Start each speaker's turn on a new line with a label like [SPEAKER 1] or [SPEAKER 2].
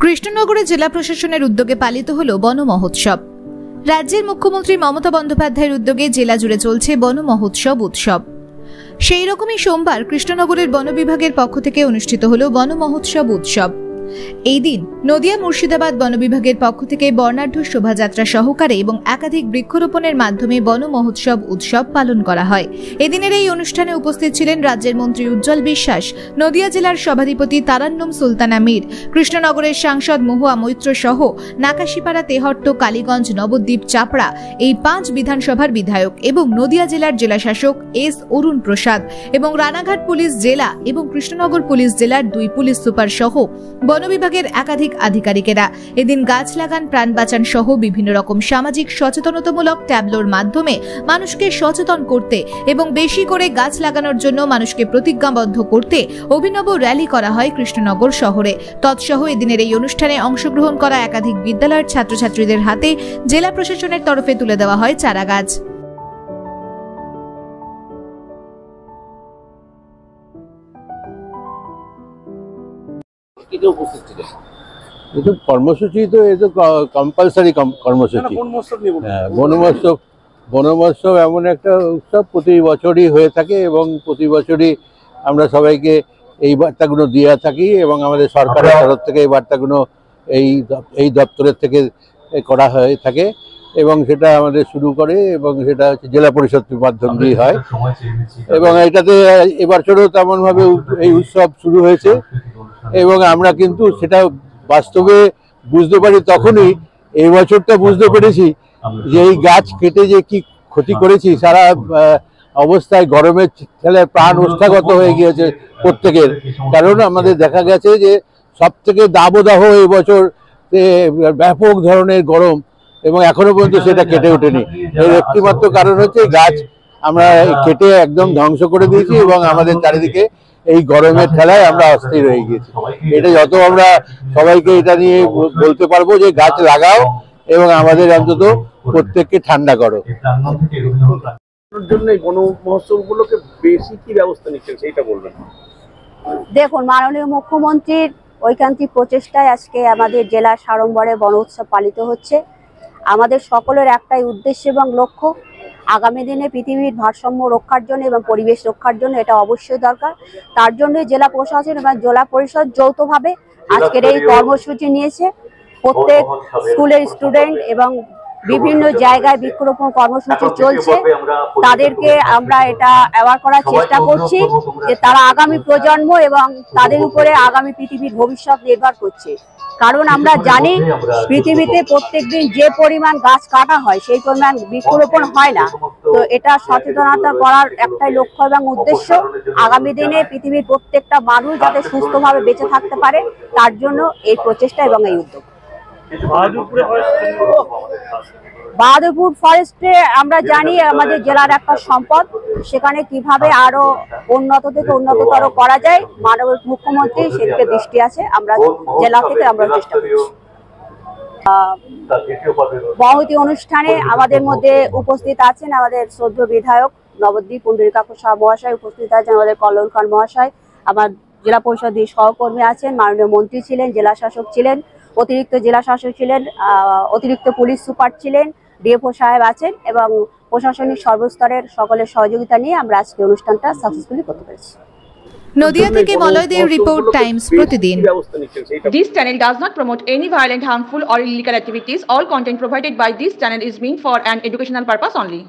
[SPEAKER 1] কৃষ্ণনগরে জেলা প্রশাসনের উদ্যোগে পালিত হল বন মহোৎসব। রাজ্যের মুখ্যমন্ত্রী মমতা বন্দ্যোপাধ্যায়ের উদ্যোগে জেলা জুড়ে চলছে বন মহোৎসব উৎসব। সেই রকমই সোমবার কৃষ্ণনগরের বন বিভাগের পক্ষ থেকে অনুষ্ঠিত হল বন মহোৎসব উৎসব। এই দিন নদিয়া মুর্শিদাবাদ বন বিভাগের পক্ষ থেকে বর্ণাঢ্য শোভাযাত্রা সহকারে এবং একাধিক বৃক্ষরোপণের মাধ্যমে বন মহোৎসব উৎসব পালন করা হয়। এদিনের এই অনুষ্ঠানে উপস্থিত ছিলেন রাজ্যের মন্ত্রী উজ্জ্বল বিশ্বাস, নদিয়া জেলার সভাধিপতি তারান্নুম সুলতানা মীর, কৃষ্ণনগরের সাংসদ মহুয়া মৈত্র সহ নাকাশিপাড়া, তেহট্ট, কালীগঞ্জ, নবদ্বীপ, চাপড়া এই 5 বিধানসভার বিধায়ক এবং নদিয়া জেলার জেলাশাসক এস অরুণ প্রসাদ এবং রানাঘাট পুলিশ জেলা এবং কৃষ্ণনগর পুলিশ জেলার 2 পুলিশ সুপার সহ বন বিভাগের একাধিক আধিকারিকেরা এদিন গাছ লাগান প্রাণ বাঁচান সহ বিভিন্ন রকম সামাজিক সচেতনতামূলক ট্যাবলোর মাধ্যমে মানুষকে সচেতন করতে এবং বেশি করে গাছ লাগানোর জন্য মানুষকে প্রতিজ্ঞাবদ্ধ করতে অভিনব র্যালি করা হয় কৃষ্ণনগর শহরে। তৎসহ এদিনের এই অনুষ্ঠানে অংশগ্রহণ করা একাধিক বিদ্যালয়ের ছাত্রছাত্রীদের হাতে জেলা প্রশাসনের তরফে তুলে দেওয়া হয় চারা গাছ।
[SPEAKER 2] কর্মসূচি তো কম্পালসারি কর্মসূচি। বন মহোৎসব এমন একটা উৎসব প্রতি বছরই হয়ে থাকে এবং প্রতি বছরই আমরা সবাইকে এই বার্তাগুলো দিয়ে থাকি এবং আমাদের সরকারের তরফ থেকে এই বার্তাগুলো এই দপ্তরের থেকে করা হয়ে থাকে এবং সেটা আমাদের শুরু করে এবং সেটা হচ্ছে জেলা পরিষদের মাধ্যম দিয়ে হয় এবং এটাতে এবছরও তেমনভাবে এই উৎসব শুরু হয়েছে এবং আমরা কিন্তু সেটা বাস্তবে বুঝতে পারি তখনই, এই বছরটা বুঝতে পেরেছি যে এই গাছ কেটে যে কি ক্ষতি করেছি, সারা অবস্থায় গরমের ঠেলে প্রাণ ওষ্ঠাগত হয়ে গিয়েছে প্রত্যেকের। কারণ আমাদের দেখা গেছে যে সব থেকে দাবদাহ এই বছর ব্যাপক ধরনের গরম এবং এখনো পর্যন্ত সেটা কেটে ওঠেনি। এর একটিমাত্র কারণ হচ্ছে গাছ আমরা কেটে একদম ধ্বংস করে দিয়েছি এবং আমাদের চারিদিকে এই গরমের ঠেলায় আমরা অস্থির হয়ে গেছি। এটা যত আমরা সবাইকে এটা নিয়ে বলতে পারবো যে গাছ লাগাও এবং আমাদের অন্তত প্রত্যেককে ঠান্ডা করো।
[SPEAKER 3] দেখুন, মাননীয় মুখ্যমন্ত্রীর ঐকান্তিক প্রচেষ্টায় আজকে আমাদের জেলার সাড়ম্বরে বন উৎসব পালিত হচ্ছে। আমাদের সকলের একটাই উদ্দেশ্য এবং লক্ষ্য, আগামী দিনে পৃথিবীর ভারসাম্য রক্ষার জন্য এবং পরিবেশ রক্ষার জন্য এটা অবশ্যই দরকার। তার জন্য জেলা প্রশাসন এবং জেলা পরিষদ যৌথভাবে আজকের এই কর্মসূচি নিয়েছে। প্রত্যেক স্কুলের স্টুডেন্ট এবং বিভিন্ন জায়গায় বৃক্ষরোপণ কর্মসূচি চলছে। তাদেরকে আমরা এটা অ্যাওয়ার করার চেষ্টা করছি যে তারা আগামী প্রজন্ম এবং তাদের উপরে আগামী পৃথিবীর ভবিষ্যৎ নির্ভর করছে। কারণ আমরা জানি পৃথিবীতে প্রত্যেকদিন যে পরিমাণ গাছ কাটা হয় সেই পরিমাণ বৃক্ষরোপণ হয় না। তো এটা সচেতনতা করার একটাই লক্ষ্য এবং উদ্দেশ্য, আগামী দিনে পৃথিবীর প্রত্যেকটা মানুষ যাতে সুস্থভাবে বেঁচে থাকতে পারে তার জন্য এই প্রচেষ্টা এবং এই উদ্যোগ। বাহাদুরপুর ফরেস্টে আমরা জানি আমাদের জেলার একটা সম্পদ, সেখানে কিভাবে আরো উন্নত থেকে উন্নততর করা যায় মাননীয় মুখ্যমন্ত্রী সেদিকে দৃষ্টি আছে। আমরা জেলা থেকে আমরা চেষ্টা করছি। বহতি অনুষ্ঠানে আমাদের মধ্যে উপস্থিত আছেন আমাদের শ্রদ্ধেয় বিধায়ক নবদ্বীপ পুণ্ডরীকাক্ষ মহাশয়, উপস্থিত আছেন আমাদের কল্লোল খান মহাশয়, আমার জেলা পরিষদের সহকর্মী আছেন, মাননীয় মন্ত্রী ছিলেন, জেলা শাসক ছিলেন, অতিরিক্ত জেলা শাসক ছিলেন, অতিরিক্ত পুলিশ সুপার ছিলেন, ডিএফও সাহেব আছেন এবং প্রশাসনিক সর্বস্তরের সকলের সহযোগিতা নিয়ে আমরা আজকে অনুষ্ঠানটা সাকসেসফুলি করতে পেরেছি।
[SPEAKER 1] নদিয়া থেকে মলয় দের রিপোর্ট, টাইমস প্রতিদিন।
[SPEAKER 4] This channel does not promote any violent, harmful or illegal activities. All content provided by this channel is meant for an educational purpose only.